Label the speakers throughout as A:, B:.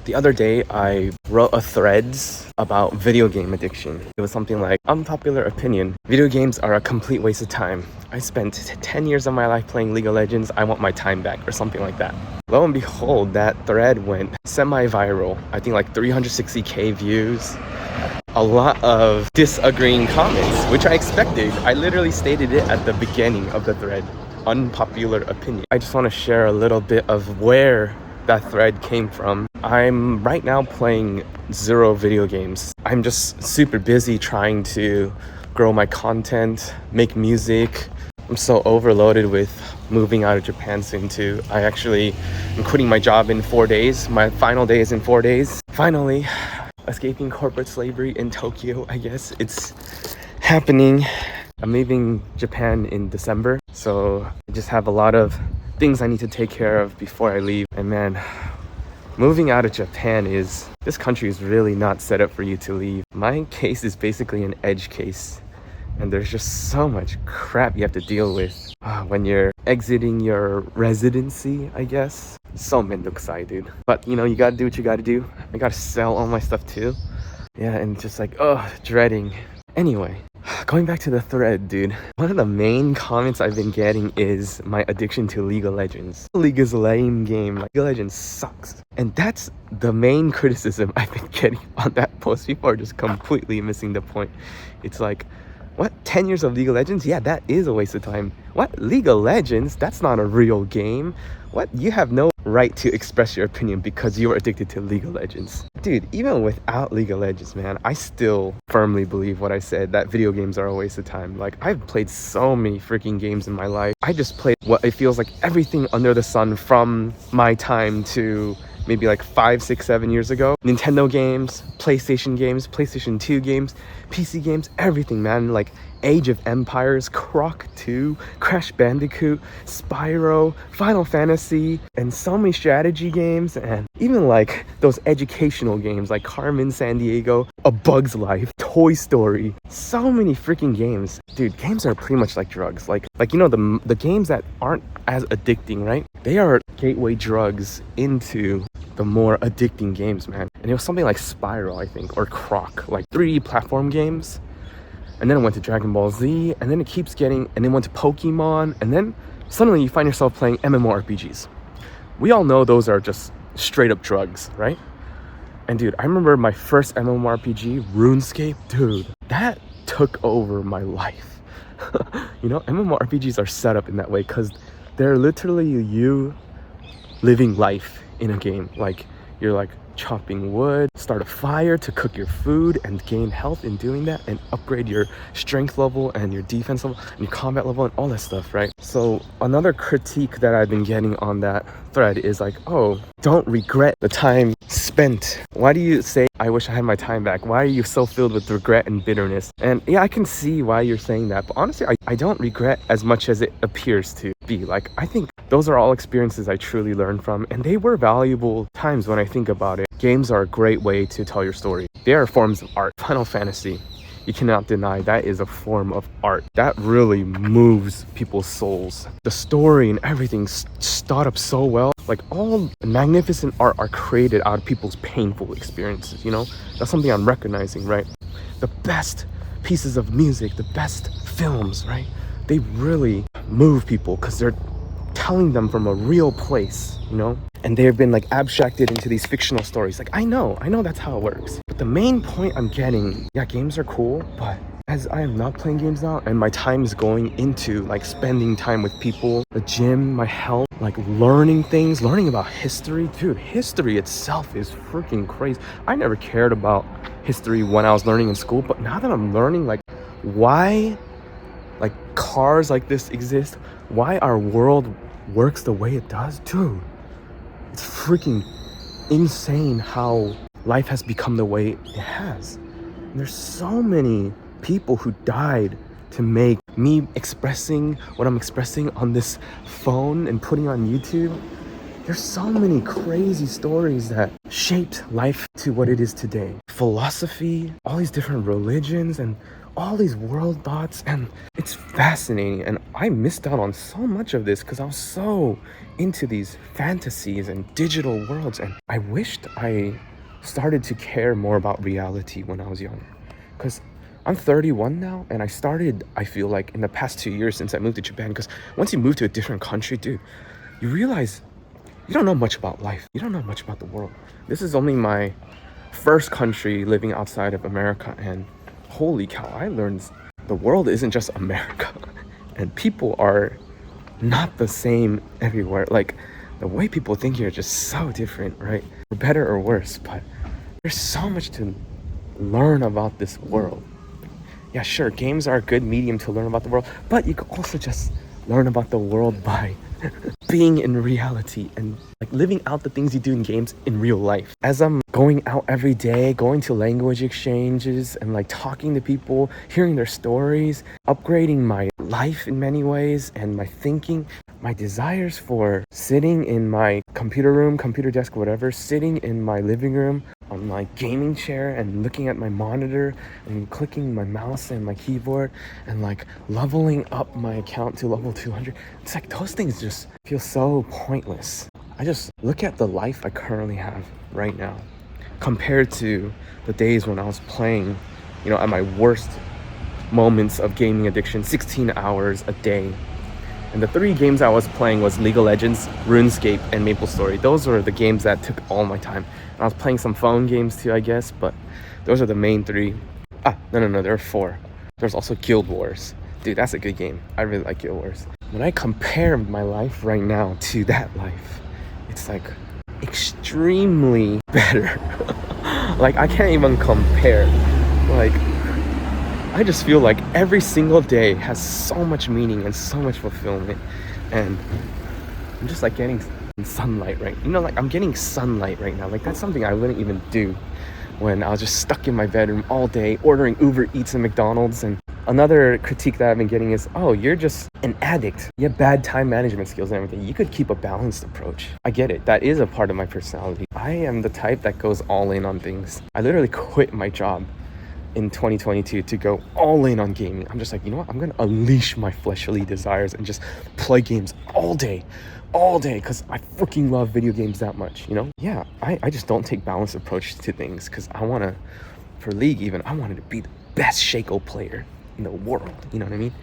A: The other day, I wrote a threads about video game addiction. It was something like, unpopular opinion, video games are a complete waste of time. I spent 10 years of my life playing League of Legends, I want my time back, or something like that. Lo and behold, that thread went semi-viral. I think like 360k views. A lot of disagreeing comments, which I expected. I literally stated it at the beginning of the thread. Unpopular opinion. I just want to share a little bit of where that thread came from. I'm right now playing 0 video games. I'm just super busy trying to grow my content, make music. I'm so overloaded with moving out of Japan soon too. I'm quitting my job in 4 days. My final day is in 4 days. Finally, escaping corporate slavery in Tokyo, I guess. It's happening. I'm leaving Japan in December, so I just have a lot of things I need to take care of before I leave. And man, moving out of Japan this country is really not set up for you to leave. My case is basically an edge case, and there's just so much crap you have to deal with when you're exiting your residency, I guess. So mendokusai, dude. But you know, you gotta do what you gotta do. I gotta sell all my stuff too. Yeah, and just like, dreading. Anyway, going back to the thread, dude. One of the main comments I've been getting is my addiction to League of Legends. League is a lame game. Like, League of Legends sucks. And that's the main criticism I've been getting on that post. People are just completely missing the point. It's like, what? 10 years of League of Legends? Yeah, that is a waste of time. What? League of Legends? That's not a real game. What? You have no right to express your opinion because you are addicted to League of Legends. Dude, even without League of Legends, man, I still firmly believe what I said, that video games are a waste of time. Like, I've played so many freaking games in my life. I just played what it feels like everything under the sun from my time to maybe like 5, 6, 7 years ago. Nintendo games, PlayStation 2 games, PC games, everything, man. Like Age of Empires, Croc 2, Crash Bandicoot, Spyro, Final Fantasy, and so many strategy games, and even like those educational games like Carmen Sandiego, A Bug's Life, Toy Story. So many freaking games. Dude, games are pretty much like drugs. Like you know, the games that aren't as addicting, right? They are gateway drugs into the more addicting games, man. And it was something like Spyro, I think, or Croc, like 3D platform games. And then it went to Dragon Ball Z, and then it keeps getting, and then went to Pokemon, and then suddenly you find yourself playing MMORPGs. We all know those are just straight up drugs, right? And dude, I remember my first MMORPG, RuneScape, dude, that took over my life. You know, MMORPGs are set up in that way because they're literally you living life in a game. Like, you're like chopping wood, start a fire to cook your food and gain health in doing that, and upgrade your strength level and your defense level and your combat level and all that stuff, right? So another critique that I've been getting on that thread is like, oh, don't regret the time spent. Why do you say, I wish I had my time back? Why are you so filled with regret and bitterness? And yeah, I can see why you're saying that, but honestly, I don't regret as much as it appears to be. Like, I think those are all experiences I truly learned from, and they were valuable times when I think about it. Games are a great way to tell your story. They are forms of art. Final Fantasy, you cannot deny that is a form of art. That really moves people's souls. The story and everything thought up so well. Like, all magnificent art are created out of people's painful experiences, you know? That's something I'm recognizing, right? The best pieces of music, the best films, right? They really move people because they're telling them from a real place, you know? And they've been like abstracted into these fictional stories. Like, I know that's how it works. But the main point I'm getting, yeah, games are cool, but as I am not playing games now and my time is going into like spending time with people, the gym, my health, like learning things, learning about history. Dude, history itself is freaking crazy. I never cared about history when I was learning in school, but now that I'm learning like why like cars like this exist, why our world works the way it does, dude, it's freaking insane how life has become the way it has. And there's so many people who died to make me expressing what I'm expressing on this phone and putting on YouTube. There's so many crazy stories that shaped life to what it is today. Philosophy, all these different religions, and all these world thoughts, and it's fascinating. And I missed out on so much of this because I was so into these fantasies and digital worlds, and I wished I started to care more about reality when I was younger. Because I'm 31 now, and I feel like in the past 2 years since I moved to Japan, because once you move to a different country, dude, you realize you don't know much about life. You don't know much about the world. This is only my first country living outside of America, and holy cow, I learned the world isn't just America. And people are not the same everywhere. Like, the way people think here is just so different, right? For better or worse, but there's so much to learn about this world. Yeah, sure, games are a good medium to learn about the world, but you can also just learn about the world by being in reality and like living out the things you do in games in real life. As I'm going out every day, going to language exchanges and like talking to people, hearing their stories, upgrading my life in many ways and my thinking, my desires for sitting in my computer room, computer desk, whatever, sitting in my living room on my gaming chair and looking at my monitor and clicking my mouse and my keyboard and like leveling up my account to level 200. It's like those things just feel so pointless. I just look at the life I currently have right now compared to the days when I was playing, at my worst moments of gaming addiction, 16 hours a day. And the 3 games I was playing was League of Legends, RuneScape, and MapleStory. Those were the games that took all my time. And I was playing some phone games too, I guess, but those are the main 3. No, there are 4. There's also Guild Wars. Dude, that's a good game. I really like Guild Wars. When I compare my life right now to that life, it's like extremely better. Like, I can't even compare. Like, I just feel like every single day has so much meaning and so much fulfillment, and I'm just like getting sunlight I'm getting sunlight right now. Like, that's something I wouldn't even do when I was just stuck in my bedroom all day ordering Uber Eats and McDonald's. And another critique that I've been getting is, oh, you're just an addict. You have bad time management skills and everything. You could keep a balanced approach. I get it. That is a part of my personality. I am the type that goes all in on things. I literally quit my job in 2022 to go all in on gaming. I'm just like, you know what? I'm gonna unleash my fleshly desires and just play games all day, because I freaking love video games that much, Yeah, I just don't take balanced approach to things because for League even, I wanted to be the best Shaco player in the world, you know what I mean?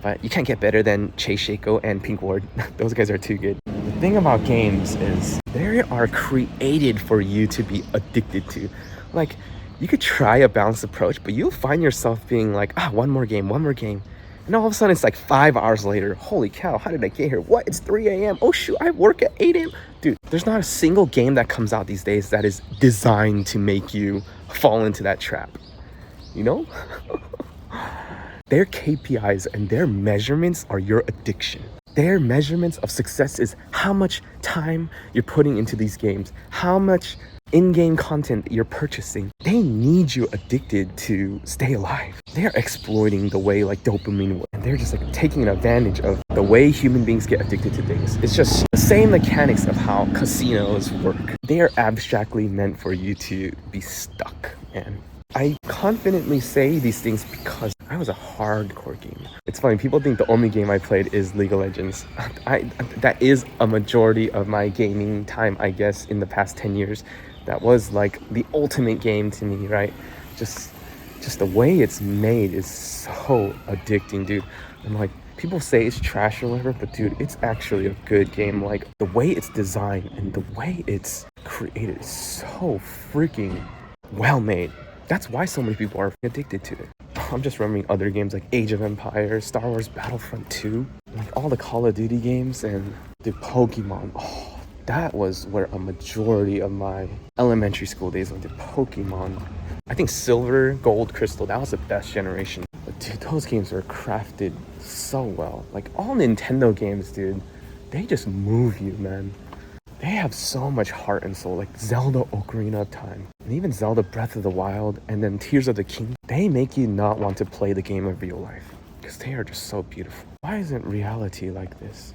A: But you can't get better than Chase Shaco and Pink Ward. Those guys are too good. The thing about games is they are created for you to be addicted to. Like, you could try a balanced approach, but you'll find yourself being like, one more game. And all of a sudden, it's like 5 hours later. Holy cow, how did I get here? What? It's 3 a.m. Oh, shoot, I work at 8 a.m. Dude, there's not a single game that comes out these days that is designed to make you fall into that trap. Their KPIs and their measurements are your addiction. Their measurements of success is how much time you're putting into these games, how much in-game content that you're purchasing. They need you addicted to stay alive. They're exploiting the way like dopamine works, and they're just like taking advantage of the way human beings get addicted to things. It's just the same mechanics of how casinos work. They are abstractly meant for you to be stuck. And I confidently say these things because I was a hardcore gamer. It's funny, people think the only game I played is League of Legends. That is a majority of my gaming time, I guess, in the past 10 years. That was like the ultimate game to me, right? Just the way it's made is so addicting, dude. And like, people say it's trash or whatever, but dude, it's actually a good game. Like, the way it's designed and the way it's created is so freaking well made. That's why so many people are addicted to it. I'm just remembering other games like Age of Empires, Star Wars Battlefront 2, like all the Call of Duty games, and the Pokemon. Oh, that was where a majority of my elementary school days went, to Pokemon. I think Silver, Gold, Crystal, that was the best generation. But dude, those games were crafted so well. Like, all Nintendo games, dude, they just move you, man. They have so much heart and soul, like Zelda Ocarina of Time, and even Zelda Breath of the Wild, and then Tears of the King. They make you not want to play the game of real life, because they are just so beautiful. Why isn't reality like this,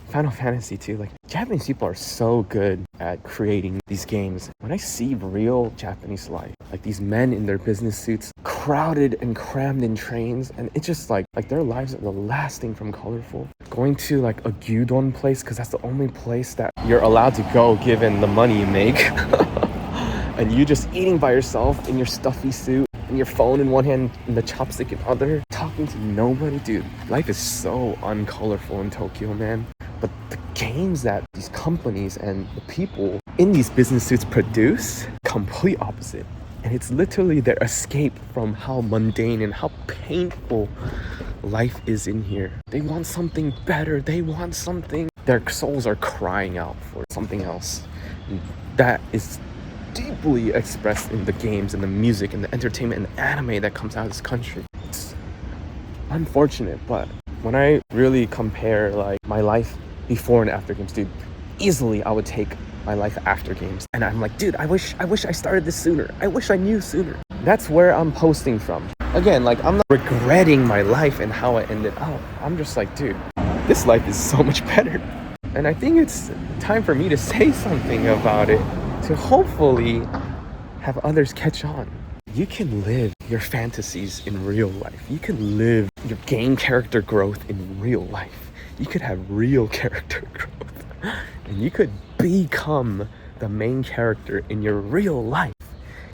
A: Final Fantasy too, like, Japanese people are so good at creating these games. When I see real Japanese life, like these men in their business suits, crowded and crammed in trains, and it's just like their lives are the last thing from colorful. Going to like a gyudon place because that's the only place that you're allowed to go given the money you make. And you just eating by yourself in your stuffy suit and your phone in one hand and the chopstick in other, talking to nobody. Dude, life is so uncolorful in Tokyo, man. But the games that these companies and the people in these business suits produce, complete opposite. And it's literally their escape from how mundane and how painful life is in here. They want something better. They want something. Their souls are crying out for something else. And that is deeply expressed in the games and the music and the entertainment and the anime that comes out of this country. It's unfortunate, but when I really compare like my life before and after games, dude, easily I would take my life after games. And I'm like, dude, I wish I started this sooner. I wish I knew sooner. That's where I'm posting from. Again, like I'm not regretting my life and how it ended up. I'm just like, dude, this life is so much better. And I think it's time for me to say something about it to hopefully have others catch on. You can live your fantasies in real life. You can live your game character growth in real life. You could have real character growth. And you could become the main character in your real life.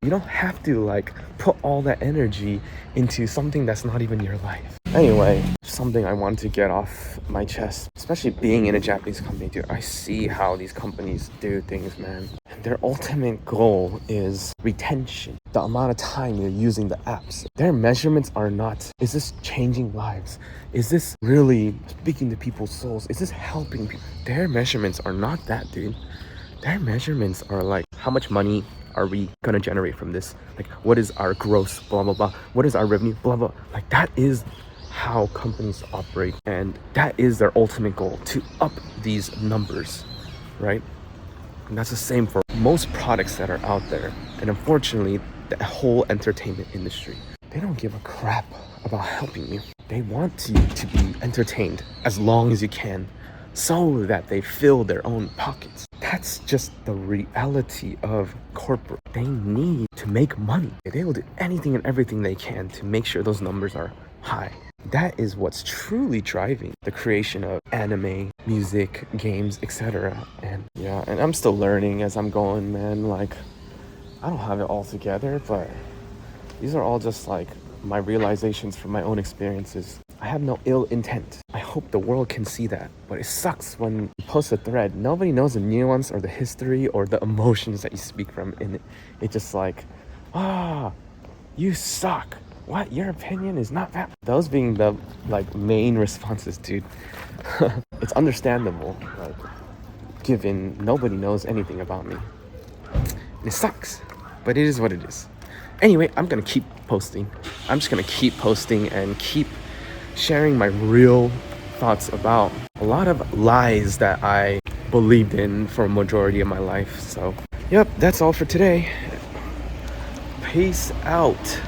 A: You don't have to like put all that energy into something that's not even your life. Anyway, something I want to get off my chest, especially being in a Japanese company, dude. I see how these companies do things, man. And their ultimate goal is retention, the amount of time you're using the apps. Their measurements are not, is this changing lives? Is this really speaking to people's souls? Is this helping people? Their measurements are not that, dude. Their measurements are like, how much money are we gonna generate from this? Like, what is our gross, blah, blah, blah. What is our revenue, blah, blah. Like, that is how companies operate. And that is their ultimate goal, to up these numbers, right? And that's the same for most products that are out there. And unfortunately, the whole entertainment industry, they don't give a crap about helping you. They want you to be entertained as long as you can so that they fill their own pockets. That's just the reality of corporate. They need to make money. They will do anything and everything they can to make sure those numbers are high. That is what's truly driving the creation of anime, music, games, etc. And yeah, and I'm still learning as I'm going, man. Like, I don't have it all together, but these are all just like my realizations from my own experiences. I have no ill intent. I hope the world can see that. But it sucks when you post a thread. Nobody knows the nuance or the history or the emotions that you speak from in it. It's just like, you suck. What? Your opinion is not that. Those being the like main responses, dude. It's understandable, like, given nobody knows anything about me. It sucks, but it is what it is. Anyway, I'm gonna keep posting. I'm just gonna keep posting and keep sharing my real thoughts about a lot of lies that I believed in for a majority of my life. So, yep, that's all for today. Peace out.